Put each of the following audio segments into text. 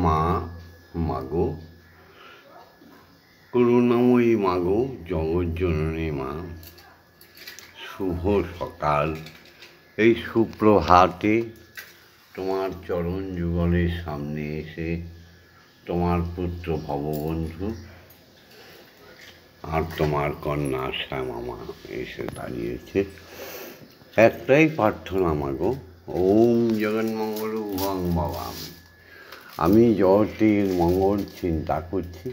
মা, মাগো, করুণাময়ী মাগো, জগজ্জননী মা, শুভ সকাল। এই সুপ্রভাতে তোমার চরণ যুগলের সামনে এসে তোমার পুত্র ভববন্ধু আর তোমার কন্যা শ্যামা মা এসে দাঁড়িয়েছে। একটাই প্রার্থনা মাগো, ওম জগন্মঙ্গল ভং ভবামি। আমি জগতের মঙ্গল চিন্তা করছি,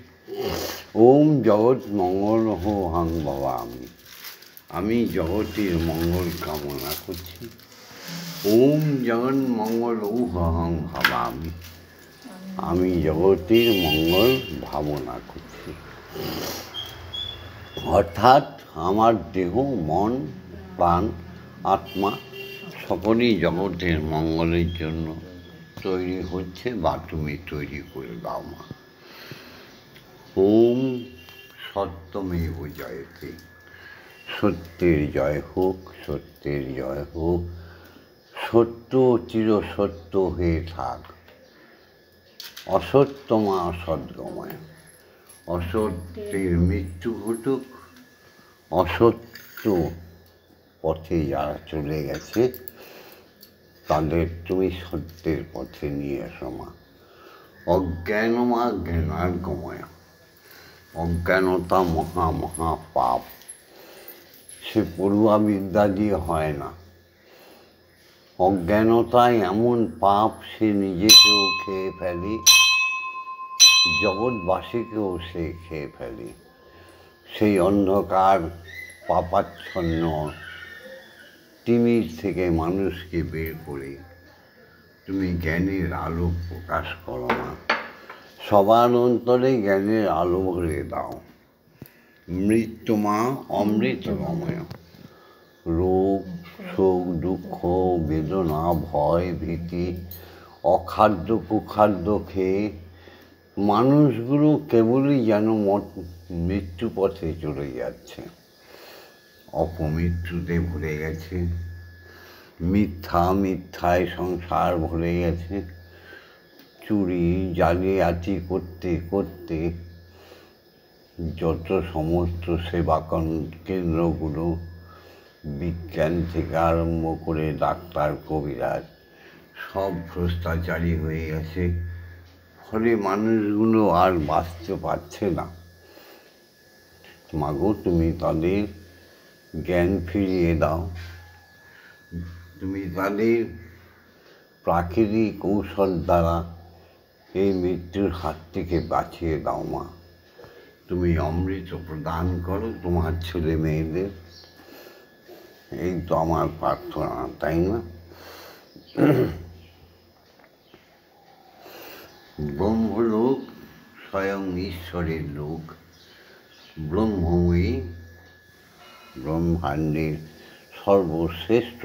ওম জগৎ মঙ্গল হং ভবামি। আমি জগতের মঙ্গল কামনা করছি, ওম জগন মঙ্গল হং ভাবামি। আমি জগতের মঙ্গল ভাবনা করছি। অর্থাৎ আমার দেহ, মন, প্রাণ, আত্মা সকলেই জগতের মঙ্গলের জন্য তৈরি হচ্ছে, বা তুমি তৈরি করে দাও মা। ওম সত্যমেব জয়তে। সত্যের জয় হোক, সত্যের জয় হোক। সত্য চির সত্য হয়ে থাক। অসত্য মা সদ্গময়। অসত্যের মৃত্যু ঘটুক। অসত্য পথে যারা চলে গেছে তাদের তুমি সত্যের পথে নিয়ে এসো মা। অজ্ঞান মা জ্ঞানার্গময়। অজ্ঞানতা মহা মহা পাপ, সে পড়ুয়া বিদ্যা দিয়ে হয় না। অজ্ঞানতায় এমন পাপ, সে নিজেকেও খেয়ে ফেলে, জগৎবাসীকেও সে খেয়ে ফেলে। সেই অন্ধকার পাপাচ্ছন্ন তিমির থেকে মানুষকে বের করে তুমি জ্ঞানের আলো প্রকাশ করো না। সবার অন্তরে জ্ঞানের আলো ভরে দাও। মৃত্যু মা অমৃতময়। রোগ, শোক, দুঃখ, বেদনা, ভয়, ভীতি, অখাদ্য কুখাদ্য খেয়ে মানুষগুলো কেবলই যেন মৃত্যু পথে চলে যাচ্ছে। অপমৃত্যুতে ভরে গেছে, মিথ্যায় সংসার ভরে গেছে। চুরি জালিয়াতি করতে করতে যত সমস্ত সেবা কেন্দ্রগুলো, বিজ্ঞান থেকে আরম্ভ করে ডাক্তার, কবিরাজ, সব ভ্রষ্টাচারী হয়ে গেছে। ফলে মানুষগুলো আর বাঁচতে পারছে না। মাগো, তুমি তাদের জ্ঞান ফিরিয়ে দাও। তুমি তাদের প্রাকৃতিক কৌশল দ্বারা এই মৃত্যুর হাত থেকে বাঁচিয়ে দাও মা। তুমি অমৃত প্রদান করো তোমার ছেলে মেয়েদের। এই তো আমার প্রার্থনা, তাই না? ব্রহ্মলোক স্বয়ং ঈশ্বরের লোক। ব্রহ্মময়ী, ব্রহ্মাণ্ডের সর্বশ্রেষ্ঠ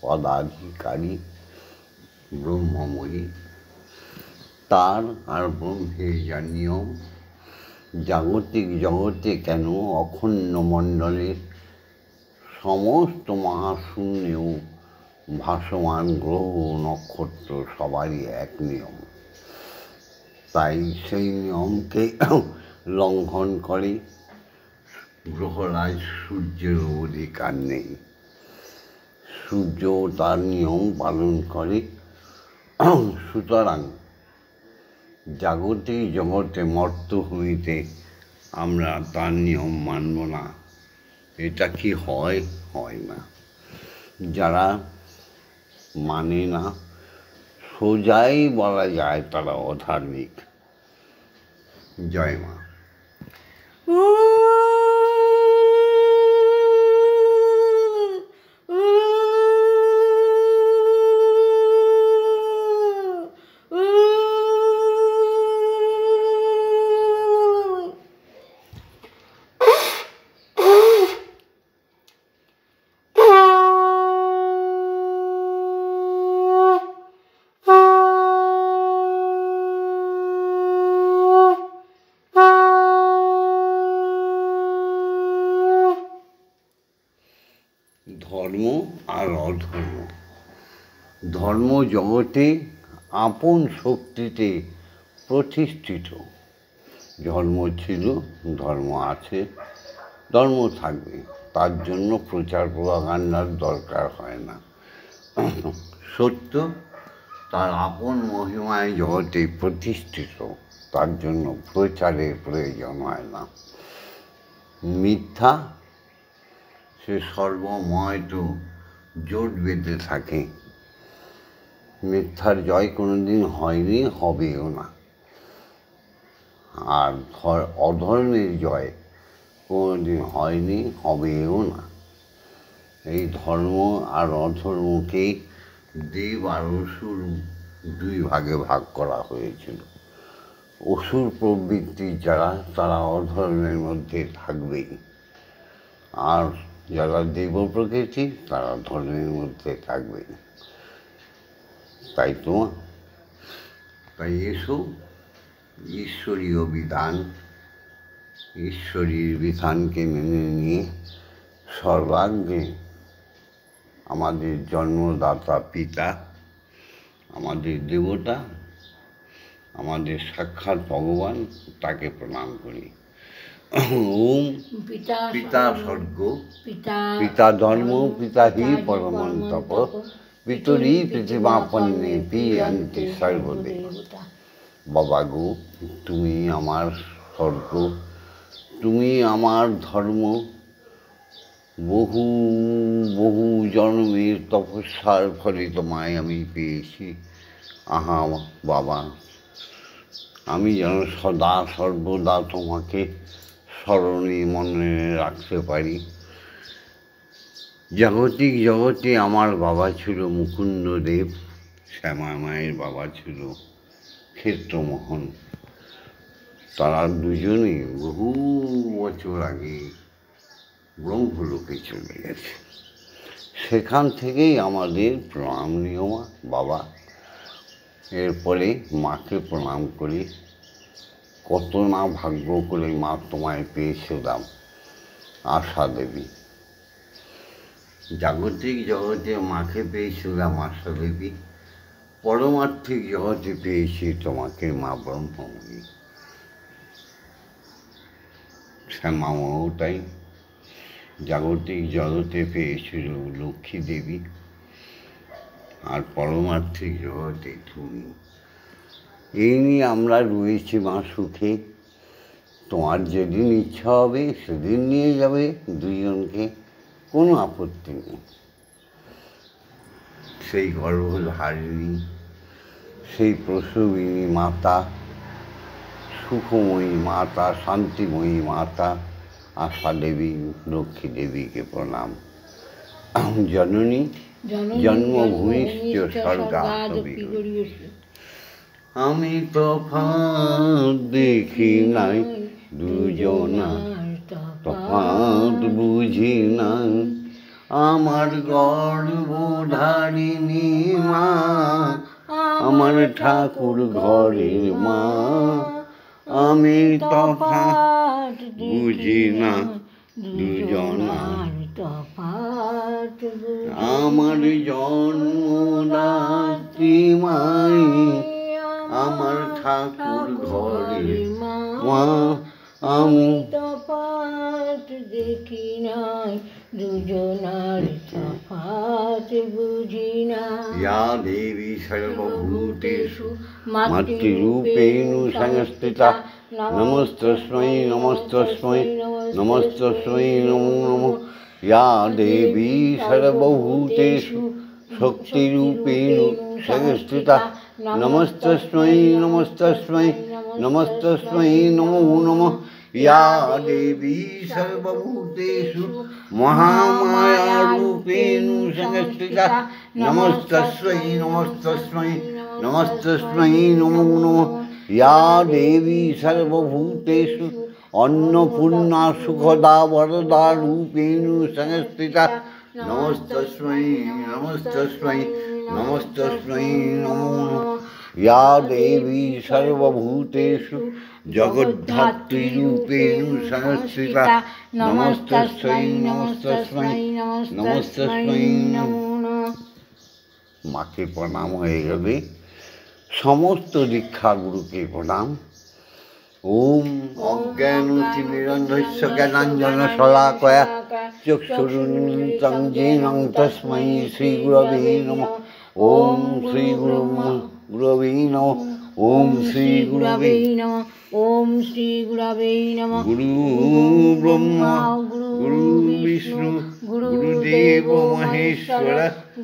পদাধিকারী ব্রহ্মময়ী। তার আর ব্রহ্মের যা নিয়ম, জাগতিক জগতে কেন অখণ্ড মণ্ডলের সমস্ত মহাশূন্যেও ভাসমান গ্রহ নক্ষত্র সবারই এক নিয়ম। তাই সেই নিয়মকে লঙ্ঘন করে গ্রহরাজ সূর্যের অধিকার নেই। সূর্য তার নিয়ম পালন করে। সুতরাং জাগতিক জগতে মর্তভূমিতে আমরা তার নিয়ম মানব না, এটা কি হয়? হয় না। যারা মানে না, সোজাই বলা যায় তারা অধার্মিক। জয় মা। ধর্ম আর অধর্ম। ধর্ম জগতে আপন শক্তিতে প্রতিষ্ঠিত। ধর্ম ছিল, ধর্ম আছে, ধর্ম থাকবে। তার জন্য প্রচার প্রপাগান্ডার দরকার হয় না। সত্য তার আপন মহিমায় জগতে প্রতিষ্ঠিত, তার জন্য প্রচারের প্রয়োজন হয় না। মিথ্যা সে সর্বময় তো জোট বেঁধে থাকে। মিথ্যার জয় কোনোদিন হয়নি, হবেও না। আর অধর্মের জয় কোনোদিন হয়নি, হবেও না। এই ধর্ম আর অধর্মকে দেব আর অসুর দুই ভাগে ভাগ করা হয়েছিল। অসুর প্রবৃত্তি যারা, তারা অধর্মের মধ্যে থাকবেই, আর যারা দেব প্রকৃতি তারা ধর্মের মধ্যে থাকবে। তাই তো, তাই এসো ঈশ্বরীয় বিধান, ঈশ্বরীর বিধানকে মেনে নিয়ে সর্বাগ্রে আমাদের জন্মদাতা পিতা, আমাদের দেবতা, আমাদের সাক্ষাৎ ভগবান, তাকে প্রণাম করি। ওম পিতা স্বর্গ, পিতা ধর্ম, পিতা হি পরমন্তপ, পিতরি পৃথিবাপন্নে পিয়ন্তি সর্বদেবতা। বাবা গো, তুমি আমার স্বর্গ, তুমি আমার ধর্ম। বহু বহু জন্মের তপস্যার ফলে তোমায় আমি পেয়েছি। আহা বাবা, আমি যেন সদা সর্বদা তোমাকে স্মরণে মনে রাখতে পারি। জাগতিক জগতে আমার বাবা ছিল মুকুন্দদেব, শ্যামা মায়ের বাবা ছিল ক্ষেত্রমোহন। তারা দুজনেই বহু বছর আগে ব্রহ্মলোকে চলে গেছে। সেখান থেকেই আমাদের প্রণাম নিয়ম বাবা। এরপরে মাকে প্রণাম করি। কত না ভাগ্য করে মা তোমায় পেয়েছিলাম, আশা দেবী। জাগতিক জগতে মাকে পেয়েছিলাম আশা দেবী, পরমার্থিক জগতে পেয়েছি তোমাকে মা ব্রহ্মময়ী। শ্যামাও তাই জাগতিক জগতে পেয়েছিল লক্ষ্মী দেবী, আর পরমার্থিক জগতে তুমি। এই নিয়ে আমরা রয়েছি মা সুখে। তোমার যেদিন ইচ্ছা হবে সেদিন নিয়ে যাবে দুইজনকে, কোনো আপত্তি নেই। সেই গর্ভধারিণী, সেই প্রসবিনী মাতা, সুখময়ী মাতা, শান্তিময়ী মাতা আশা দেবী, লক্ষ্মী দেবীকে প্রণাম। জননী জন্মভূমিশ্চ স্বর্গাদপি। আমি তফাৎ দেখি নাই, দুজনার তফাৎ বুঝি নাই। আমার গর্ভধারিণী মা, আমার ঠাকুর ঘরের মা। আমি তফাৎ বুঝি না, দুজনার তফাৎ। আমার জন্মদাত্রী মাই, আমার ঠাকুর ঘরের মা। আমি তফাৎ দেখি নাই, দুজনার তফাৎ বুঝি না। ইয়া দেবী সর্বভূতেষু মাতৃরূপেণ সংস্থিতা, নমস্তস্मै নমস্তস্मै নমস্তস্मै নমো নমঃ। ইয়া দেবী সর্বভূতেষু শক্তিরূপেণ সংস্থিতা, নমস্তস্मै নমস্তস্मै নমস্তস্मै নমো নমঃ। ইয়া দেবী সর্বভূতেষু মহামায়ারূপেণ সংস্থিতা, নমস্তস্मै নমস্তস্मै নমস্তস্मै নমো নমঃ। ইয়া দেবী সর্বভূতেষু অন্নপূর্ণা সুখদা বরদা রূপেণ সংস্থিতা, নমস্তস্मै নমস্তস্मै নমস্তস্मै নমো নমঃ। ইয়া দেবী সর্বভূতেষু জগদ্ধাত্রীরূপেণ সংস্থিতা, নমস্তস্मै নমস্তস্मै নমস্তস্मै নমো নমঃ। মাকে প্রণাম হয়ে গেলে সমস্ত দীক্ষা গুরুকে প্রণাম। ওম অজ্ঞানতিমিরন্ধস্য জ্ঞানাঞ্জন শলাকয়া চক্ষুরুন্মিলিतं येन তস্मै শ্রীগুরবে নমঃ। ওম শ্রী গুরবে নমঃ। ওম শ্রী গুরবে নমঃ। ওম শ্রী গুরবে নমঃ। গুরু ব্রহ্মা গুরু বিষ্ণু গুরুদেব মহেশ্বর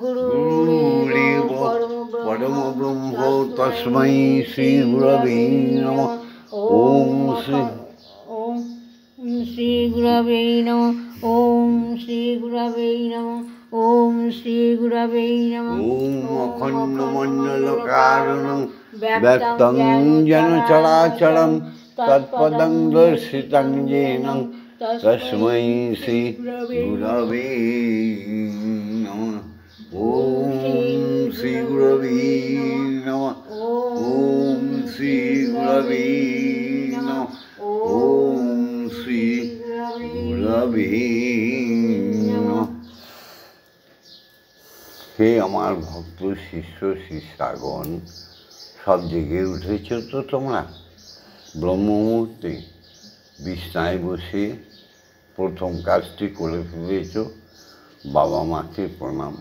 গুরুদেব পরম ব্রহ্ম তস্मै শ্রী গুরবে নমঃ। ওম শ্রী গুরবে নমঃ। ওম শ্রী গুরবে নমঃ। ওম শ্রী গুরবে নমঃ। ওম অখণ্ড মণ্ডলকারণং ব্যক্তং যেন চরাচরং তৎপদং দর্শিতং येन তস্मै শ্রী গুরবে নমঃ। ওম শ্রী গুরবে নমঃ। ওম শ্রী গুরবে নমঃ। ওম শ্রী গুরবে নমঃ। হে আমার ভক্ত শিষ্য শিষ্যাগণ, সব জেগে উঠেছ তো তোমরা? ব্রহ্ম মুহূর্তে বিছনায় বসে প্রথম কাজটি করে ফেলেছ। বাবা মাকে প্রণাম।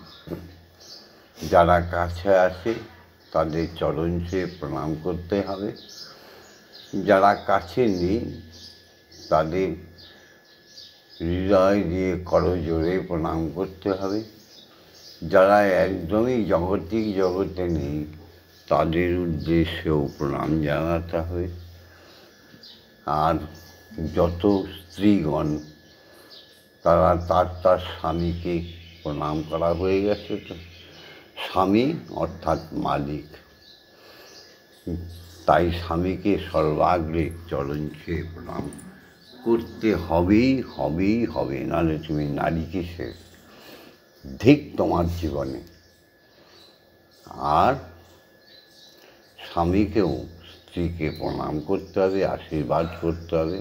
যারা কাছে আছে তাদের চরণ ছুঁয়ে প্রণাম করতে হবে। যারা কাছে নেই তাদের হৃদয় দিয়ে করজোড়ে প্রণাম করতে হবে। যারা একদমই জাগতিক জগতে নেই তাদের উদ্দেশ্যেও প্রণাম জানাতে হবে। আর যত স্ত্রীগণ তারা তার স্বামীকে প্রণাম করা হয়ে গেছে তো। স্বামী অর্থাৎ মালিক, তাই স্বামীকে সর্বাগ্রে চরণ ছুঁয়ে প্রণাম করতে হবে, নাহলে তুমি নারী কিসের? ধিক তোমার জীবনে। আর স্বামীকেও স্ত্রীকে প্রণাম করতে হবে, আশীর্বাদ করতে হবে।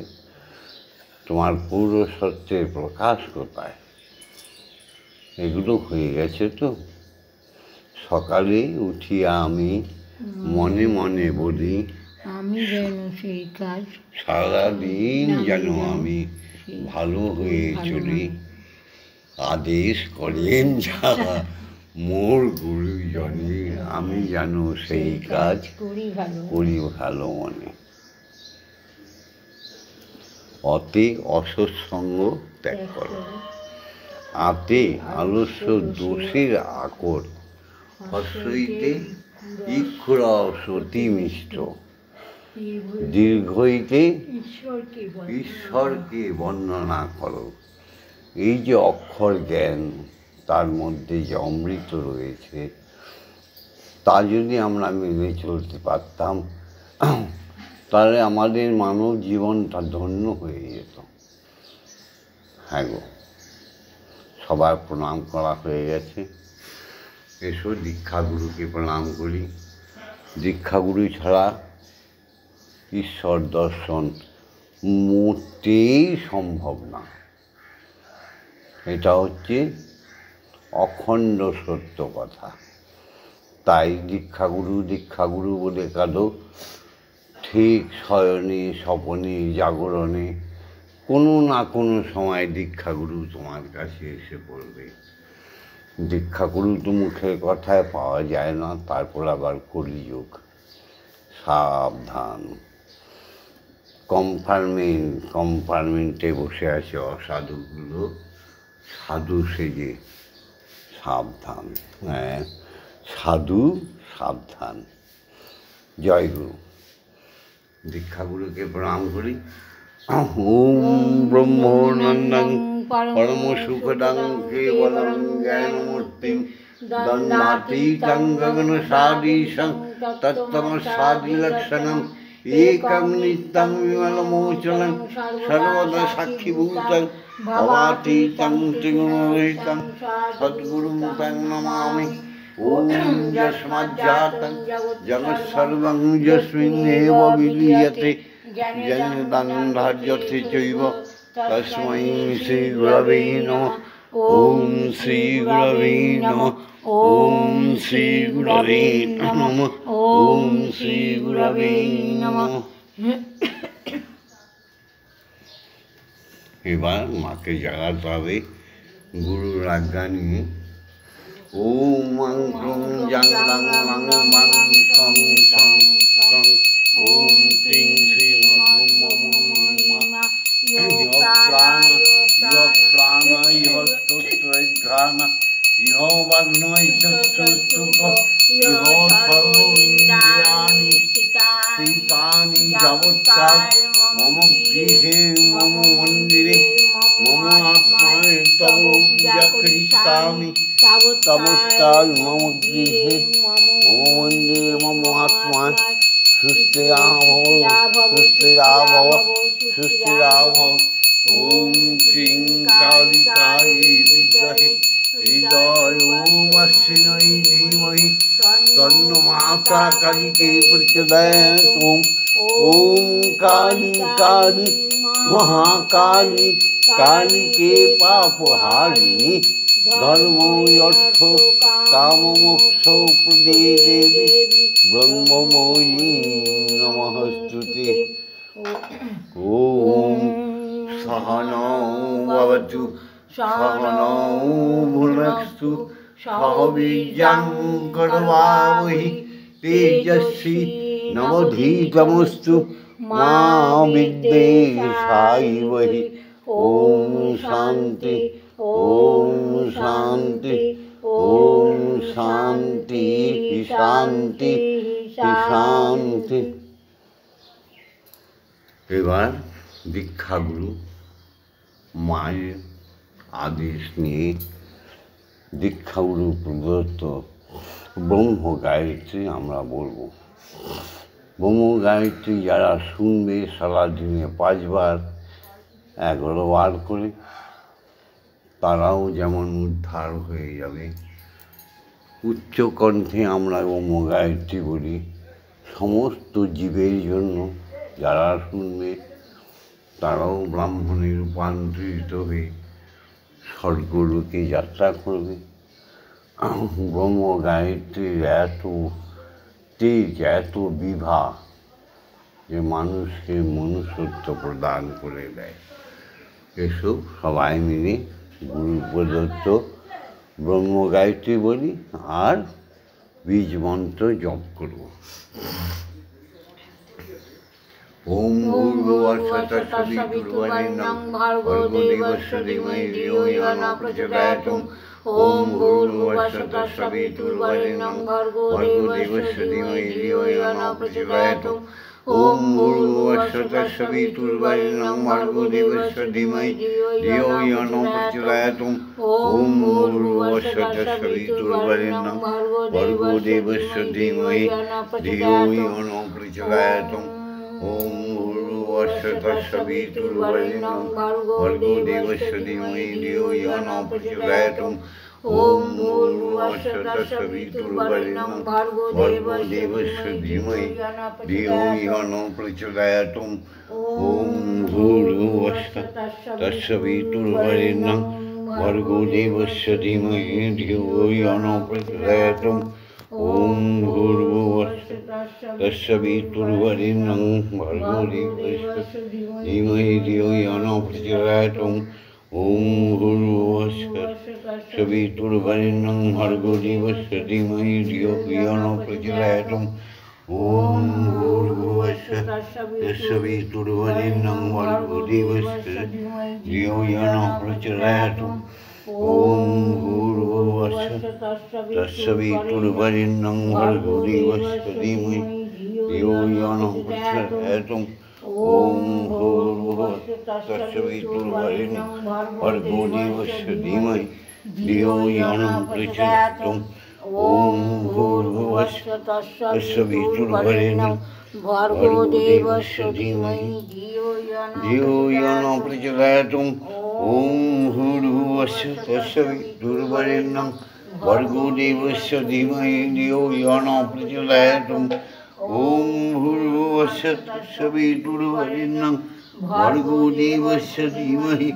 তোমার পৌরসত্বের প্রকাশ কোথায়? এগুলো হয়ে গেছে তো। সকালে উঠিয়া আমি মনে মনে বলি, আমি যেন সেই কাজ সারাদিন যেন আমি ভালো হয়ে চলি। আদেশ করেন যাহা মোর গুরুজনে, আমি যেন সেই কাজ করি ভালো মনে। অতে অসৎসঙ্গ ত্যাগ করো, আতে আলস্য দোষের আকর, হস্যইতে ইক্ষুরস অতি মিষ্ট, দীর্ঘইতে ঈশ্বরকে বর্ণনা করো। এই যে অক্ষর জ্ঞান, তার মধ্যে যে অমৃত রয়েছে, তা যদি আমরা মেনে চলতে পারতাম তাহলে আমাদের মানব জীবনটা ধন্য হয়ে যেত। হ্যাঁ গো, সবার প্রণাম করা হয়ে গেছে। এসো দীক্ষাগুরুকে প্রণাম করি। দীক্ষাগুরু ছাড়া ঈশ্বর দর্শন মোটেই সম্ভব না। এটা হচ্ছে অখণ্ড সত্য কথা। তাই দীক্ষাগুরু বলে কাঁদো। ঠিক শয়নে, স্বপনে, জাগরণে কোনো না কোনো সময় দীক্ষাগুরু তোমার কাছে এসে পড়বে। দীক্ষাগুরু তো মুখের কথায় পাওয়া যায় না, তারপর আবার কলিযুগ। সাবধান। কম্পার্টমেন্টে বসে আছে অসাধুগুলো, সাধু সেজে। সাবধান। হ্যাঁ, সাধু সাবধান। জয় গুরু। দীক্ষাগুরুকে প্রণাম করি। ওম ব্রহ্মনন্দং পরম সুখদং কেবলং জ্ঞানমূর্তিং দণ্ডাতীতং গগনসাদীশং তত্ত্বমসাদিলক্ষণং একং নিত্যং বিমলমোচनं সর্বদা সাক্ষীভূতং ভবাতীতং ত্রিগুণরহিতং সদ্গুরুং তং নমামি। ওম যস্মাজ্জাতং জগৎসর্বং যস্মিন্নেব বিলীয়তে জন্মদান ধার্যতে চৈব তস্मै শ্রী গুরবে নমঃ। ওম শ্রী গুরবে নমঃ। ওম শ্রী গুরবে নমঃ। ওম শ্রী গুরবে নমঃ। এবার মাকে জাগাতে হবে গুরুর আজ্ঞা নিয়ে। ওম মাং ক্রং জাং লাং মাং মাং সং সং সং। ওম ক্রিং শ্রী মম মা ইহ প্রাণ ইহ তত্ত্বঘ্রাণ ইহ বাগ্নয় চক্ষুষ্তুক ইহ সর্ব ইন্দ্রিয়াণি স্থিতানি যাবৎকাল মম গৃহে মম মন্দিরে মম আত্মায় তব পূজা করিষ্যামি তাবৎকাল মম গৃহে মম মন্দিরে মম আত্মায় সুস্থিরা ভব সুস্থিরা ভব সুস্থিরা ভব। ওম ক্রিং কালিকায়ে বিদ্মহে হৃদয়োবাসিন্যৈ ধীমহি তন্নো মাতা কালিকে প্রচোদয়াৎ। ওম কালী কালী মহাকালী কালিকে পাপহারিণী ধর্ম অর্থ কাম মোক্ষ প্রদে দেবী ব্রহ্মময়ী নমস্তুতে। ওম সহনৌ ভবতু সহনৌ ভুনক্তু সহ বীর্যং করবাবহি তেজস্বী নবধীতমস্তু মা বিদ্বেষায়বহি। ওম শান্তি ওম শান্তি ওম শান্তি শান্তি শান্তি। এবার দীক্ষাগুরু মায়ের আদেশ নিয়ে দীক্ষাগুরু প্রদত্ত ব্রহ্ম গায়ত্রী আমরা বলব। ব্রহ্ম গায়ত্রী যারা শুনবে সারাদিনে 5 বার 11 বার করে, তারাও যেমন উদ্ধার হয়ে যাবে। উচ্চ কণ্ঠে আমরা ব্রহ্ম গায়ত্রী বলি সমস্ত জীবের জন্য। যারা শুনবে তারাও ব্রাহ্মণে রূপান্তরিত হয়ে স্বর্গলোকে যাত্রা করবে। ব্রহ্ম গায়ত্রীর এত তেজ এত বিভা যে মানুষকে মনুষ্যত্ব প্রদান করে দেয়। এসব সবাই মিলে গুরু প্রদত্ত ব্রহ্ম গায়ত্রী বলি আর বীজ মন্ত্র জপ করব। ওম ভূর্ভুবস্সুতঃ সবিতুর্বরেণ্যং ভর্গো দেবস্য ধীমহি ধিয়ো ইয়ো নঃ প্রচোদয়াৎ। ওম ভূর্ভুবস্সুতঃ সবিতুর্বরেণ্যং ভর্গো দেবস্য ধীমহি ধিয়ো ইয়ো নঃ প্রচোদয়াৎ। ওম ভূর্ভুবস্সুতঃ সবিতুর্বরেণ্যং ভর্গো দেবস্য ধীমহি ধিয়ো ইয়ো নঃ প্রচোদয়াৎ। ওম ভূর্ভুবস্সুতঃ সবিতুর্বরেণ্যং ভর্গো দেবস্য ধীমহি ধিয়ো ইয়ো নঃ প্রচোদয়াৎ। ওম ভূর্ভুবস্সুতঃ সবিতুর্বরেণ্যং ভর্গো দেবস্য ধীমহি ধিয়ো ইয়ো নঃ প্রচোদয়াৎ। ওম ভূর্ভুবস্সুতঃ সবিতুর্বরেণ্যং ভর্গো দেবস্য ধীমহি ধিয়ো ইয়ো নঃ প্রচোদয়াৎ। ওম ভূর্ভুবস্সুতঃ সবিতুর্বরেণ্যং ভর্গো দেবস্য ধীমহি ধিয়ো ইয়ো নঃ প্রচোদয়াৎ। ওম ভূর্ভুবস্সুতঃ সবিতুর্বরেণ্যং ভর্গো দেবস্য ধীমহি ধিয়ো ইয়ো নঃ প্রচোদয়াৎ। ওম ভূর্ভুবস্সুতঃ সবিতুর্বরেণ্যং ভর্গো দেবস্য ধীমহি ধিয়ো ইয়ো নঃ প্রচোদয়াৎ। ওম ভূর্ভুবস্সুতঃ সবিতুর্বরেণ্যং ভর্গো দেবস্য ধিয়ো ইয়ো নঃ প্রচোদয়াৎ। ওম ভূর্ভুবস্সুতঃ সবিতুর্বরেণ্যং ভর্গো দেবস্য ধীমহি ধিয়ো ইয়ো নঃ প্রচোদয়াৎ। ওম ভূর্ভুবস্সুতঃ সবিতুর্বরেণ্যং ভর্গো দেবস্য ধীমহি ধিয়ো ইয়ো নঃ প্রচোদয়াৎ। ওম ভূর্ভুবস্সুতঃ সবিতুর্বরেণ্যং ভর্গো দেবস্য ধীমহি ধিয়ো ইয়ো নঃ প্রচোদয়াৎ। ওম ভূর্ভুবস্সুতঃ সবিতুর্বরেণ্যং ভর্গো দেবস্য ধীমহি ধিয়ো ইয়ো নঃ প্রচোদয়াৎ। ওম ভূর্ভুবস্সুতঃ সবিতুর্বরেণ্যং ভর্গো দেবস্য ধীমহি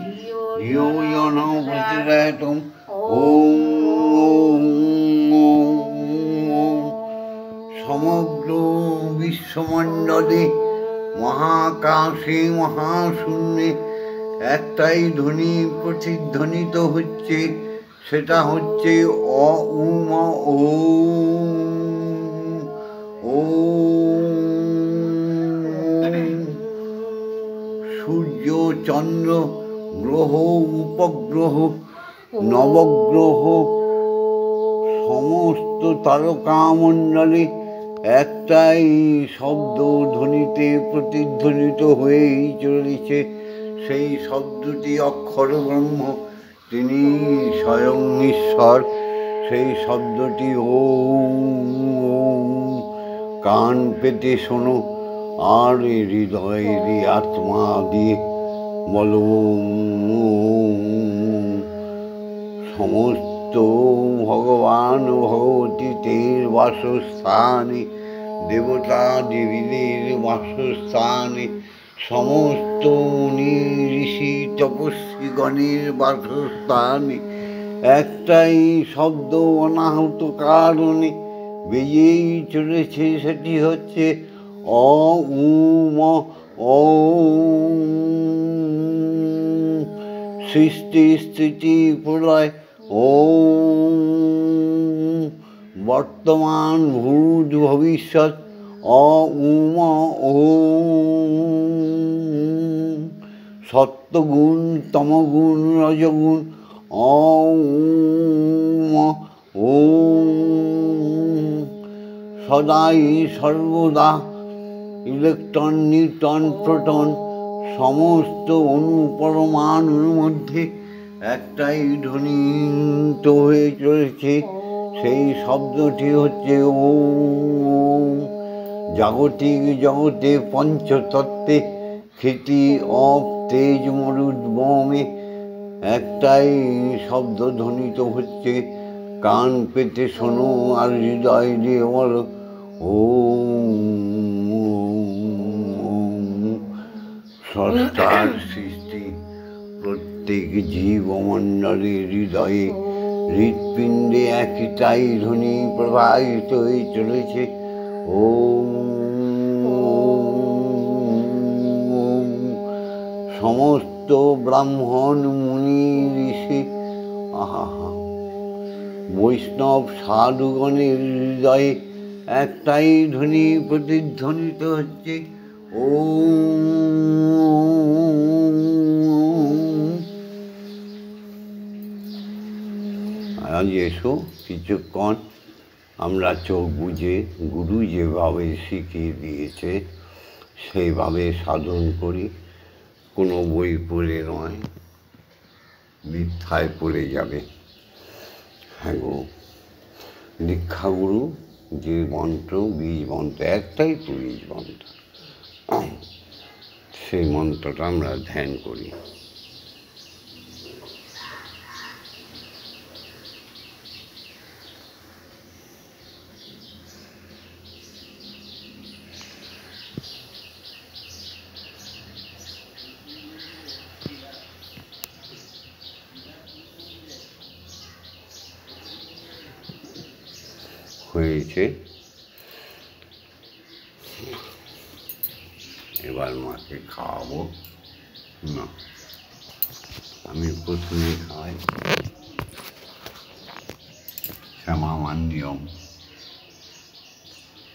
ধিয়ো ইয়ো নঃ প্রচোদয়াৎ। ওম সমগ্র বিশ্বমণ্ডলে মহাকাশে মহাশূন্যে একটাই ধ্বনি প্রতিধ্বনিত হচ্ছে, সেটা হচ্ছে অ উম ওম। সূর্য, চন্দ্র, গ্রহ, উপগ্রহ, নবগ্রহ, সমস্ত তারকামণ্ডলে একটাই শব্দ ধ্বনিতে প্রতিধ্বনিত হয়েই চলেছে। সেই শব্দটি অক্ষর ব্রহ্ম, তিনি স্বয়ং ঈশ্বর। সেই শব্দটি ওম। কান পেতে শোনো আর হৃদয়ের আত্মা দিয়ে বলো ওম। সমস্ত ভগবান ভগবতীদের বাসস্থানে, দেবতা দেবীদের বাসস্থানে, সমস্ত মুনি ঋষি তপস্বীগণের বাসস্থানে একটাই শব্দ অনাহত কারণে বেজেই চলেছে, সেটি হচ্ছে অ উম ওম। সৃষ্টি স্থিতি প্রলয় ওম। বর্তমান ভূত ভবিষ্যৎ অ উম ওম। সত্যগুণ তমগুণ রজগুণ অ উম ওম। সদাই সর্বদা ইলেকট্রন, নিউটন, প্রোটন, সমস্ত অণু পরমাণুর মধ্যে একটাই ধ্বনিত হয়ে চলেছে, সেই শব্দটি হচ্ছে ওম। জাগতিক জগতে পঞ্চতত্ত্বে খ্যাতি অপ তেজ মরুদ বোমে একটাই শব্দ ধ্বনিত হচ্ছে। কান পেতে শোনো আর হৃদয় দিয়ে বলো ওম। স্রষ্টার সৃষ্টি প্রত্যেক জীবমণ্ডলের হৃদয়ে হৃৎপিণ্ডে একটাই ধ্বনি প্রবাহিত হয়ে চলেছে ওম। সমস্ত ব্রাহ্মণ মুনি ঋষি বৈষ্ণব সাধুগণের হৃদয়ে একটাই ধ্বনি প্রতিধ্বনিত হচ্ছে ওম। আজ এসো কিছুক্ষণ আমরা চোখ বুঝে গুরু যেভাবে শিখিয়ে দিয়েছে সেইভাবে সাধন করি। কোনো বই পড়ে নয়, মিথ্যায় পড়ে যাবে। হ্যাঁ গো, দীক্ষাগুরু যে মন্ত্র, বীজ মন্ত্র, একটাই তো বীজ মন্ত্র, সেই মন্ত্রটা আমরা ধ্যান করি। হয়েছে, এবার মাকে খাওয়াবো না। আমি প্রথমে খাই শ্যামা মার নিয়ম।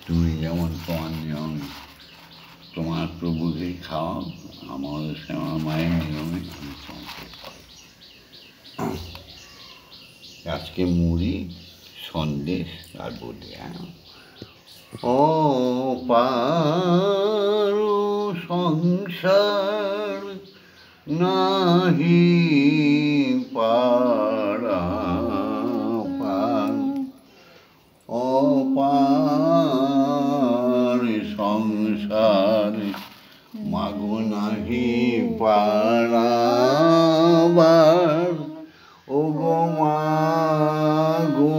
তুমি যেমন তোমার নিয়ম তোমার প্রভুকে খাওয়াও, আমার শ্যামা মায়ের নিয়মে আমি তোমাকে খাওয়াই। আজকে মুড়ি, সন্দেশ আর বোঁদে। ও পারো সংসার নাহি পারাপার, ও পার সংসার মাগো নাহি পারাবার, ও গো মাগো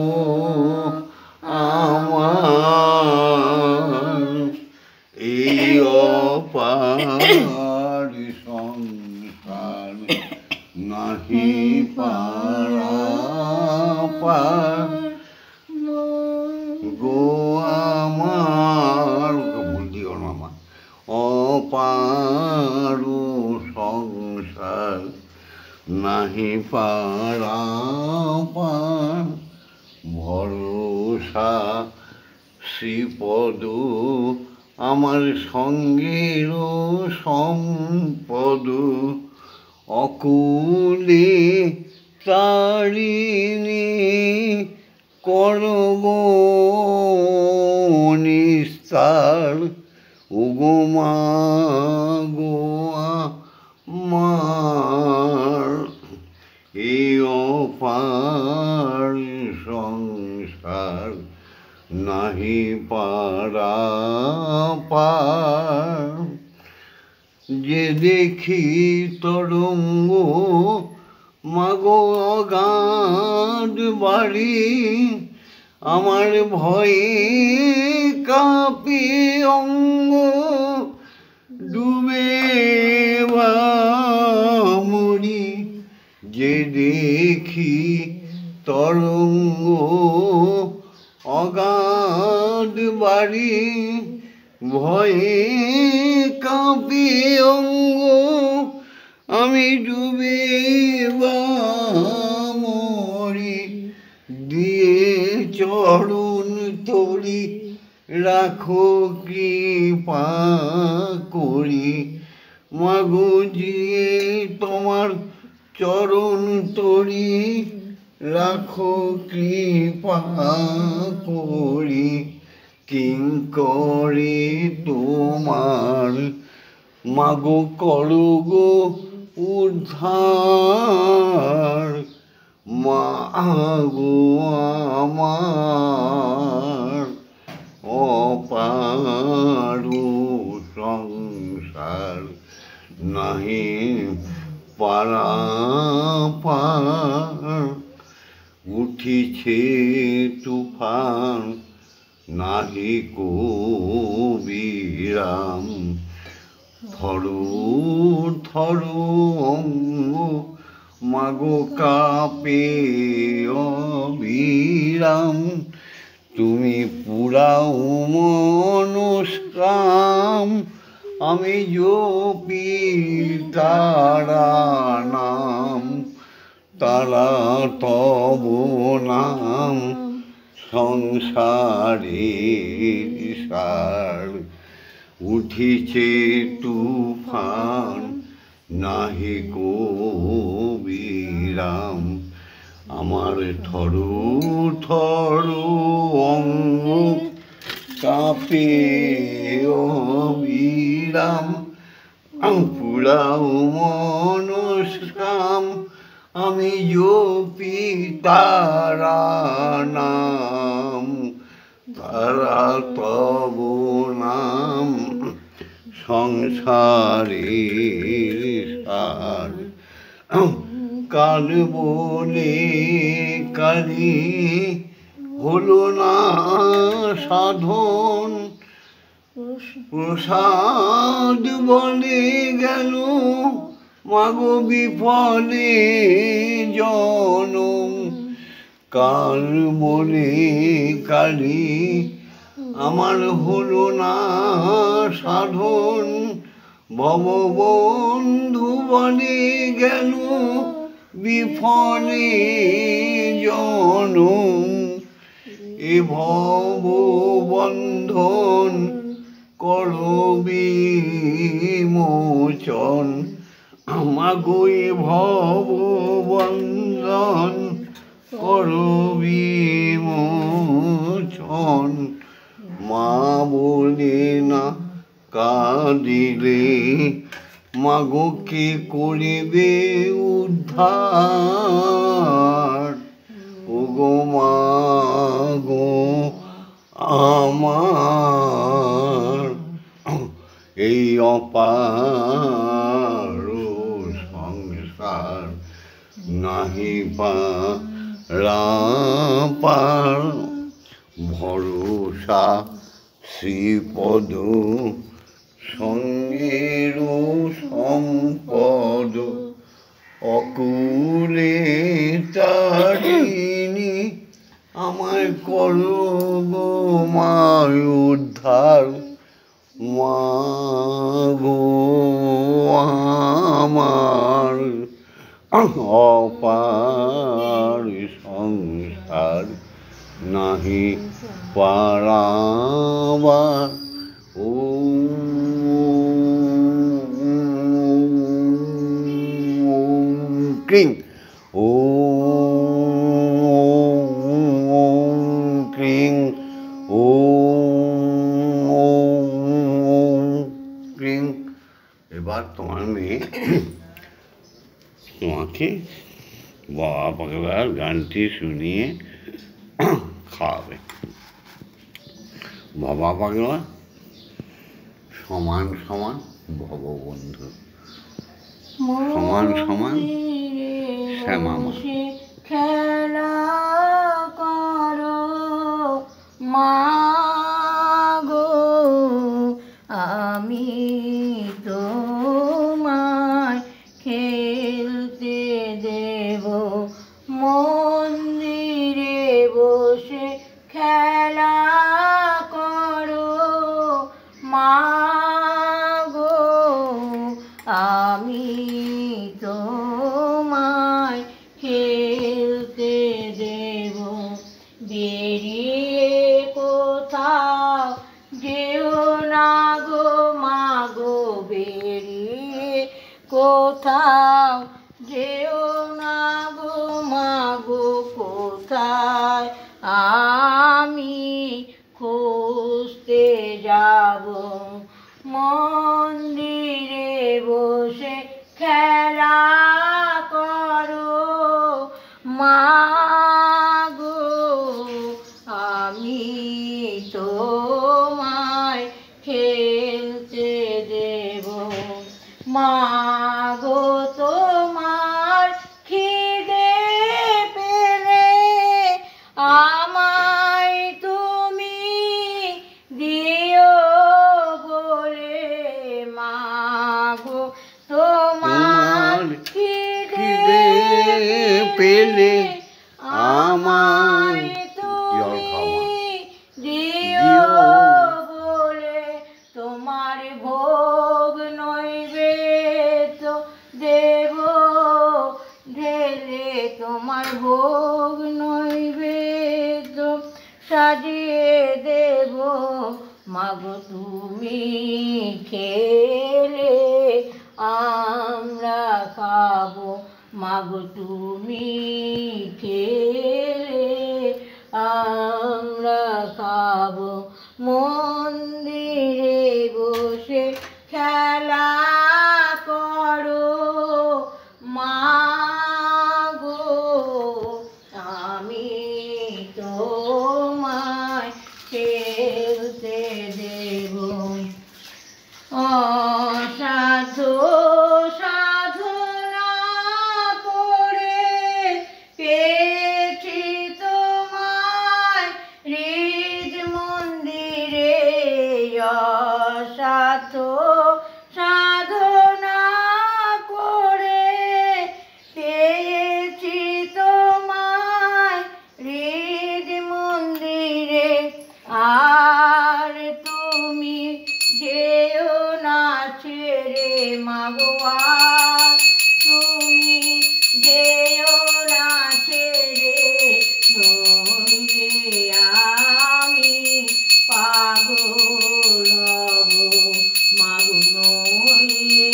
আমার এই অপার সংসার নাহি পারাপার, গো আমার অপারু সংসার নাহি পারাপার, ভরসা শ্রীপদ আমার সঙ্গের সম্পদ, অকুলে তারিণী করব নিস্তার, ওগো মা গো আমার, এই অপার সংসার নাহি পারাপার। যে দেখি তরঙ্গ মাগো অগাধ বাড়ি, আমার ভয়ে কাঁপে অঙ্গ, ডুবে বা মরি। যে দেখি তরঙ্গ অগাধ বাড়ি, ভয়ে কাঁপে অঙ্গ, আমি ডুবে বা মরি। দিয়ে চরণ তরি রাখো কৃপা করি, মাগো জিয়ে তোমার চরণ তরি রাখো কৃপা করি। কিঙ্করে তোমার মাগো করো গো উদ্ধার, মাগো আমার, অপারু সংসার নাহি পারাপার। উঠিছে তুফান নাহি কো বিরাম, থরো থরো অঙ্গ মাগো কাঁপে অবিরাম। তুমি পুরাও মনস্কাম, আমি জপি তারা নাম, তারা তব নাম সংসারের সার। উঠিছে তুফান নাহি কো বিরাম, আমার থরো থরো অঙ্গ কাঁপে অবিরাম। পুরাও মনস্কাম, আমি জপি তারা নাম, তারা তব নাম সংসারের সার। কাল বলে কালি হলো না সাধন, প্রসাদ বলে গেল মাগো বিফলে জনম। কাল বলে কালি আমার হলো না সাধন, ভববন্ধু বলে গেল বিফলে জনম। এ ভব বন্ধন করো বিমোচন, মাগো এ ভব বন্ধন করো বিমোচন। মা বলে না কাঁদিলে মাগো কে করিবে উদ্ধার, ওগো মা গো আমার, এই অপার সংসার নাহি পারাপার। ভরসা শ্রীপদ সঙ্গের সম্পদ, অকুলে তারিণী আমায় করো গো মা উদ্ধার, মা অপার সংসার নাহি পারাবার। ক্রিং ক্রিং ক্রিং। এবার তোমার মেয়ে তোমাকে বাবা পাগলার গানটি শুনিয়ে খাওয়াবে। বাবা পাগলা সমান সমান ভগবন্ধু, সমান সমান শ্যামামা। খেলা করো মা গো, আমি তোমায় খেলতে দেব মন্দিরে বসে খেলা করো মা গো, আমি তোমায় খেলতে দেব। বেরিয়ে কোথাও যেও না গো মা গো, বেরিয়ে কোথাও যেও না গো মা গো, কোথায় আমি খুঁজতে যাব। মন্দিরে বসে খেলা করো মা গো, আমি তোমায় খেলতে দেব। মা গো তোমার খিদে পেলে আমায় তুমি দিও বলে, মা গো তোমার খিদে পেলে আমায় তুমি দিও বলে, তোমার ভোগ নৈবেদ্য দেব ঢেলে, তোমার ভোগ নৈবেদ্য সাজিয়ে দেব। মাগো তুমি খেলে আমরা খাবো, মাগো তুমি খেলে আমরা খাবো। মন্দিরে বসে খেলা করো মা গো, আমি তোমায় খেলতে দেব। অসাধ্য সাধনা করে পেয়েছি তোমায় হৃদ মন্দিরে, অসাধ্য সাধনা করে পেয়েছি তোমায় হৃদ মন্দিরে। আর তুমি যেও না ছেড়ে মাগো, আর তুমি যেও না ছেড়ে, নইলে আমি পাগল হব মাগো, নইলে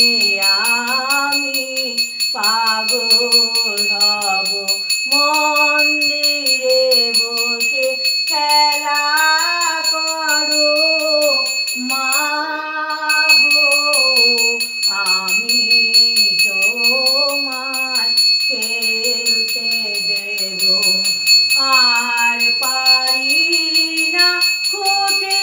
আমি পাগল হব। মন্দিরে বসে খেলা করো মা গো, আমি তোমায় খেলতে দেব। আর পারি না খুঁটি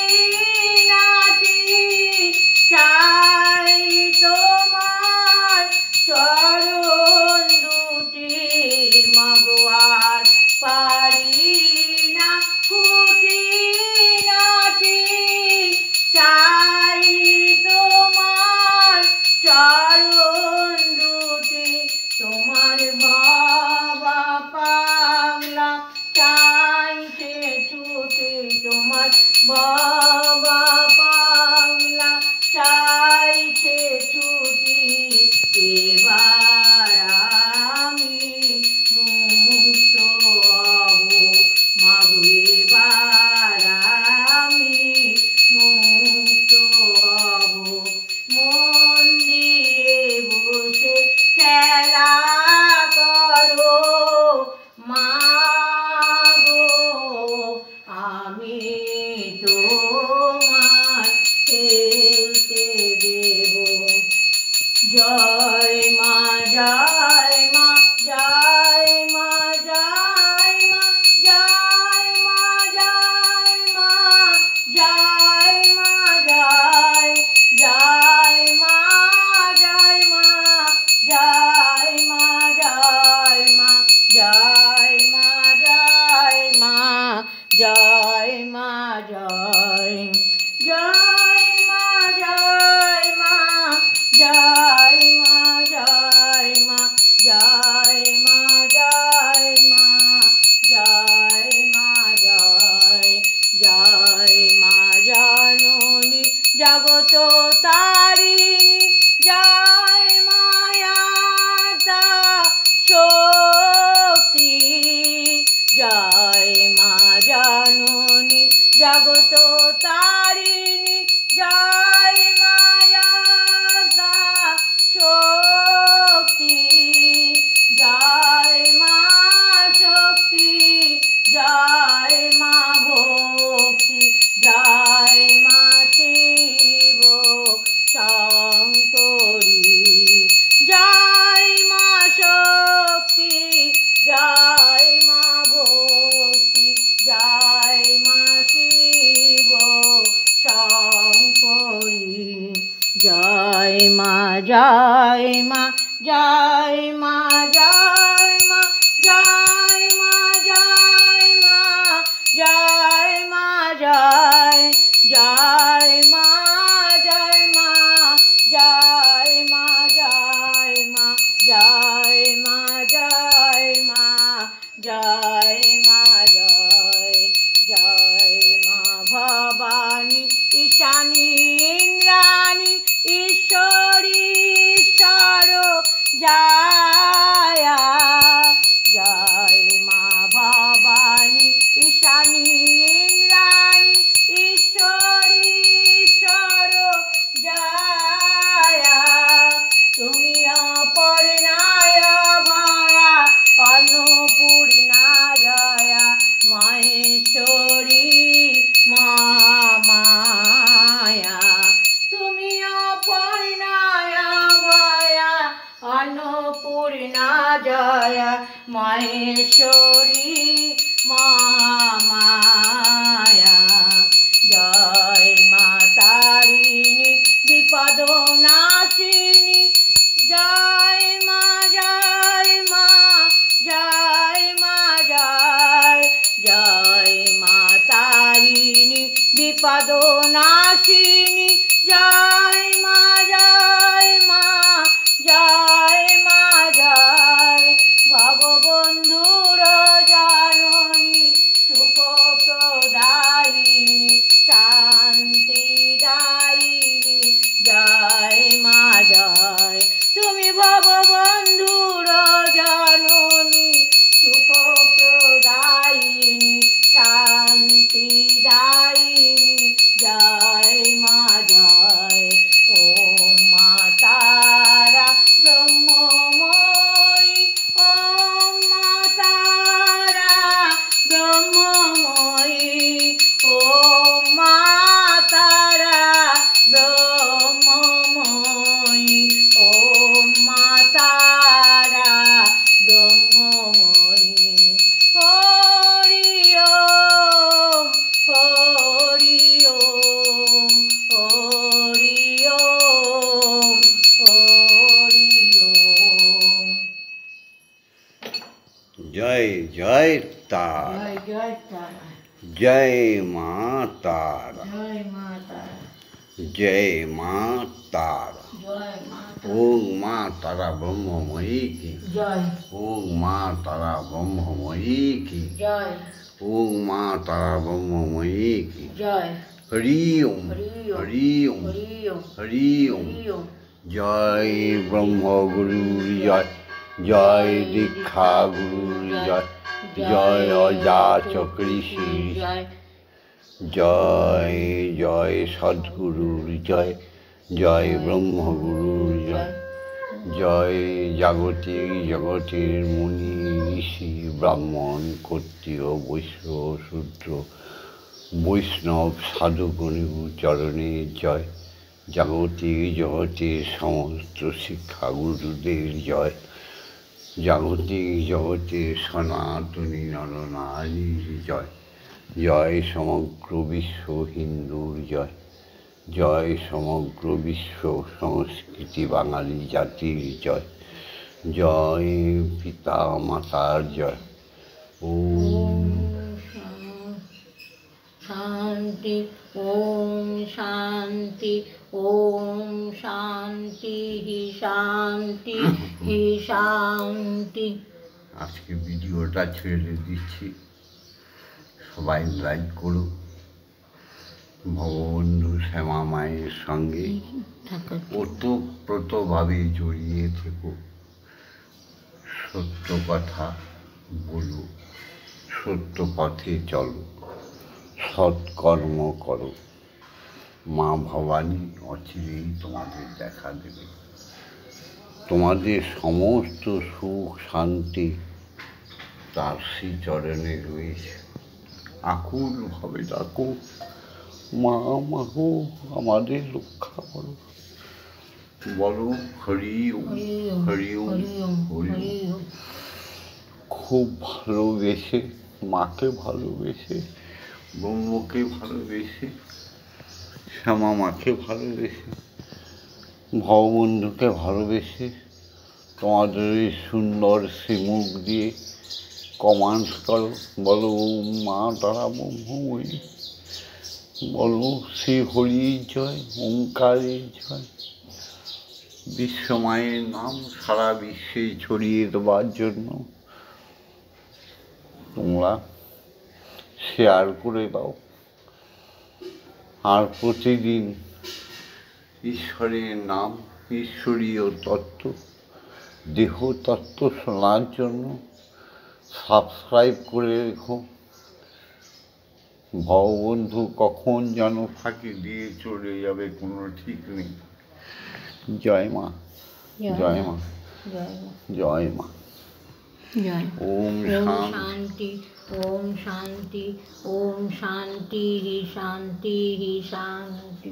জয় মা জয় মা জয় মা জয় মা জয় মা জয় মা জয় মা জয় জয় মা জয় মা জয় মা জয় মা জয় মা জয় মা জয় মা জয় জয় মা জয় মা জয় মা জয় মা জয় মা জয় মা জয় মা জয় জয় মা জননী জগত তারিণী জয় মায়াতা শক্তি জয় মা জননী জগত তারিণী জয় মায়াতা শক্তি জয় মা শক্তি জয় মা ভক্তি জয় মা শিব শঙ্করী জয় মা শক্তি জয় মা ভক্তি জয় মা শিব শঙ্করী জয় মা জয় মা জয় মা জয় মা জয় মা জয় মা জয় মা জয় জয় মা জয় মা জয় মা জয় মা জয় মা জয় মা জয় মা জয় জয় মা ভবানী ঈশানী ইন্দ্রাণী ঈশ্বরী ঈশ্বর জয় জয় মা ভবানী ঈশানী ইন্দ্রাণী ঈশ্বরী ঈশ্বর জয় তুমি অপর্ণায় ভয়া অন্নপূর্ণা জয়া মহেশ্বরী মহামায়া তুমি অপর্ণায় ভয়া অন্নপূর্ণা জয়া মহেশ্বরী মহামায়া জয় মা তারিণী বিপদ নাশিনী জয় মা জয় মা জয় মা জয় জয় মা তারিণী বিপদ নাশিনী জয় মা জয় মা জয় মা জয় ভববন্ধুর জননী সুখ প্রদায়িনী শান্তিদায়িনী জয় মা জয় তুমি ভববন্ধুর জননী সুখ প্রদায়িনী শান্তিদায়িনী জয় মা জয় ওম মা তারা ব্রহ্মময়ী ওম মা তারা ব্রহ্মময়ী ওম মা তারা ব্রহ্মময়ী ওম মা তারা ব্রহ্মময়ী হরি ওম হরি ওম হরি ওম হরি ওম জয় জয় তারা জয় জয় তারা জয় মা তারা জয় মা তারা জয় মা তারা জয় মা ওম মা তারা ব্রহ্মময়ী কি জয় ওম মা তারা ব্রহ্মময়ী কি জয় ওম মা তারা ব্রহ্মময়ী কি জয় হরি ওম হরি ওম হরি ওম হরি ওম হরি ওম জয় ব্রহ্মগুরু জয় জয় দীক্ষা গুরু জয় জয় অজাচক্রী শ্রী জয় জয় জয় সদ্গুরুর জয় জয় ব্রহ্মগুরুর জয় জয় জাগতিক জগতের মুনি ঋষি ব্রাহ্মণ ক্ষত্রিয় বৈশ্য শূদ্র বৈষ্ণব সাধুগণের চরণে জয় জাগতিক জগতের সমস্ত শিক্ষাগুরুদের জয়। জাগতিক জগতের সনাতনী নরনারীর জয়। জয় সমগ্র বিশ্ব হিন্দুর জয়। জয় সমগ্র বিশ্ব সংস্কৃতি বাঙালি জাতির জয়। জয় পিতা মাতার জয়। ওম শান্তি, ওম শান্তি, ওম শান্তি, শান্তি, শান্তি। আজকে ভিডিওটা ছেড়ে দিচ্ছি, সবাই লাইক করুন। ভগবন্ধু শ্যামা মায়ের সঙ্গে ওতপ্রোতভাবে জড়িয়ে থেকো। সত্য কথা বলো, সত্য পথে চলো, সৎকর্ম করো। মা ভবানী অচিরেই তোমাদের দেখা দেবে। তোমাদের সমস্ত সুখ শান্তি তার শ্রীচরণে রয়েছে। আকুলভাবে ডাকো, মা মাগো আমাদের রক্ষা করো। বলো হরি ওম, হরি ওম, হরি ওম। খুব ভালোবেসে, মাকে ভালোবেসে, ব্রহ্মকে ভালোবেসে, শ্যামা মাকে ভালোবেসে, ভববন্ধুকে ভালোবেসে, তোমাদের এই সুন্দর শ্রীমুখ দিয়ে কমান্ড করো। বলো ওম মা তারা ব্রহ্মময়ী, বলো শ্রী হরির জয়, ওঙ্কারের জয়। বিশ্বমায়ের নাম সারা বিশ্বে ছড়িয়ে দেওয়ার জন্য তোমরা শেয়ার করে দাও। আর প্রতিদিন ঈশ্বরের নাম, ঈশ্বরীয় তত্ত্ব, দেহ তত্ত্ব শোনার জন্য সাবস্ক্রাইব করে রেখো। ভববন্ধু কখন যেন ফাঁকি দিয়ে চলে যাবে কোনো ঠিক নেই। জয় মা, জয় মা, জয় মা। ওম শান্তি, ওম শান্তি, ওম শান্তি, শান্তি, শান্তি।